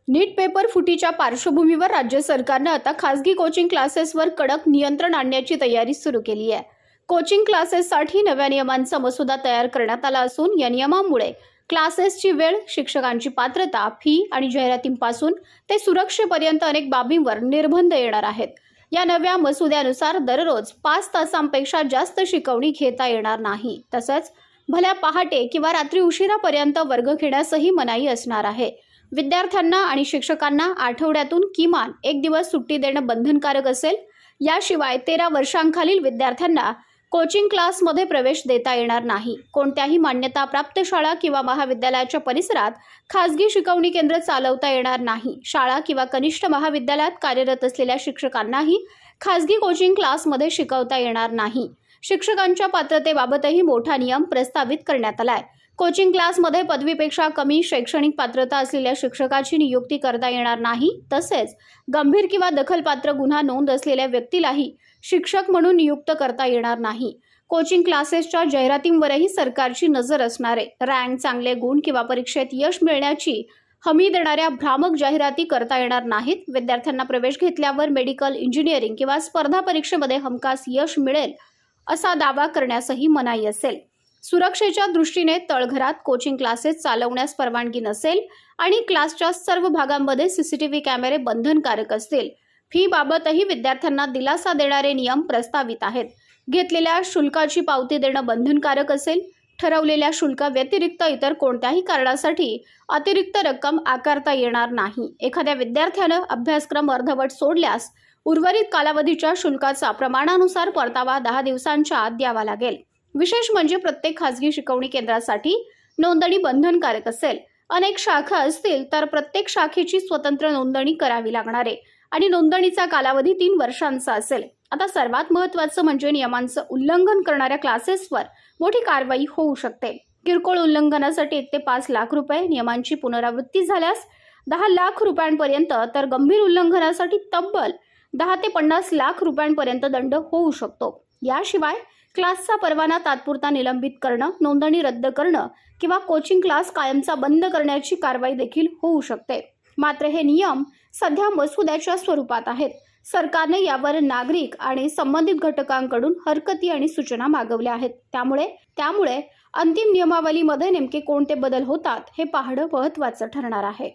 नीट paper फुटीच्या पार्श्वभूमीवर राज्य सरकारने आता खासगी कोचिंग क्लासेसवर कडक नियंत्रण आणण्याची तयारी सुरू केली आहे। कोचिंग क्लासेससाठी नव्या नियमांचा मसुदा तयार करण्यात आला असून या नियमांमुळे क्लासेसची वेळ, शिक्षकांची पात्रता, फी आणि जाहिरातींपासून ते सुरक्षेपर्यंत अनेक बाबींवर निर्बंध येणार आहेत। या नव्या मसुद्यानुसार दररोज 5 तासांपेक्षा जास्त शिकवणी घेता येणार नाही। तसंच भल्या पहाटे किंवा रात्री उशिरापर्यंत वर्ग घेण्यासही मनाई असणार आहे। विद्यार्थ्यांना आणि शिक्षकांना आठवड्यातून किमान 1 दिवस सुट्टी देणं बंधनकारक असेल। याशिवाय 13 वर्षांखालील विद्यार्थ्यांना कोचिंग क्लासमध्ये प्रवेश देता येणार नाही। कोणत्याही मान्यताप्राप्त शाळा किंवा महाविद्यालयाच्या परिसरात खासगी शिकवणी केंद्र चालवता येणार नाही। शाळा किंवा कनिष्ठ महाविद्यालयात कार्यरत असलेल्या शिक्षकांनाही खासगी कोचिंग क्लासमध्ये शिकवता येणार नाही। शिक्षकांच्या पात्रतेबाबतही मोठा नियम प्रस्तावित करण्यात आलाय। कोचिंग क्लासमध्ये पदवीपेक्षा कमी शैक्षणिक पात्रता असलेल्या शिक्षकाची नियुक्ती करता येणार नाही। तसेच गंभीर किंवा दखलपात्र गुन्हा नोंद असलेल्या व्यक्तीलाही शिक्षक म्हणून नियुक्त करता येणार नाही। कोचिंग क्लासेसच्या जाहिरातींवरही सरकारची नजर असणार आहे। रँक, चांगले गुण किंवा परीक्षेत यश मिळण्याची हमी देणाऱ्या भ्रामक जाहिराती करता येणार नाहीत। विद्यार्थ्यांना प्रवेश घेतल्यावर मेडिकल, इंजिनिअरिंग किंवा स्पर्धा परीक्षेमध्ये हमखास यश मिळेल असा दावा करण्यासही मनाई असेल। सुरक्षेच्या दृष्टीने तळघरात कोचिंग क्लासेस चालवण्यास परवानगी नसेल आणि क्लासच्या सर्व भागांमध्ये सीसीटीव्ही कॅमेरे बंधनकारक असतील। फी बाबतही विद्यार्थ्यांना दिलासा देणारे नियम प्रस्तावित आहेत। घेतलेल्या शुल्काची पावती देणं बंधनकारक असेल। ठरवलेल्या शुल्काव्यतिरिक्त इतर कोणत्याही कारणासाठी अतिरिक्त रक्कम आकारता येणार नाही। एखाद्या विद्यार्थ्यानं अभ्यासक्रम अर्धवट सोडल्यास उर्वरित कालावधीच्या शुल्काचा प्रमाणानुसार परतावा 10 दिवसांच्या आत द्यावा लागेल। विशेष म्हणजे प्रत्येक खासगी शिकवणी केंद्रासाठी नोंदणी बंधनकारक असेल। अनेक शाखा असतील तर प्रत्येक शाखेची स्वतंत्र नोंदणी करावी लागणार आहे आणि नोंदणीचा कालावधी 3 वर्षांचा असेल। आता सर्वात महत्त्वाचं म्हणजे नियमांचं उल्लंघन करणाऱ्या क्लासेसवर मोठी कारवाई होऊ शकते। किरकोळ उल्लंघनासाठी 1 ते 5 लाख रुपये, नियमांची पुनरावृत्ती झाल्यास 10 लाख रुपयांपर्यंत, तर गंभीर उल्लंघनासाठी तब्बल 10 ते 50 लाख रुपयांपर्यंत दंड होऊ शकतो। याशिवाय क्लासचा परवाना तात्पुरता निलंबित करणं, नोंदणी रद्द करणं किंवा कोचिंग क्लास कायमचा बंद करण्याची कारवाई देखील होऊ शकते। मात्र हे नियम सध्या मसुद्याच्या स्वरूपात आहेत। सरकारने यावर नागरिक आणि संबंधित घटकांकडून हरकती आणि सूचना मागवल्या आहेत। त्यामुळे अंतिम नियमावलीमध्ये नेमके कोणते बदल होतात हे पाहणं महत्त्वाचं ठरणार आहे।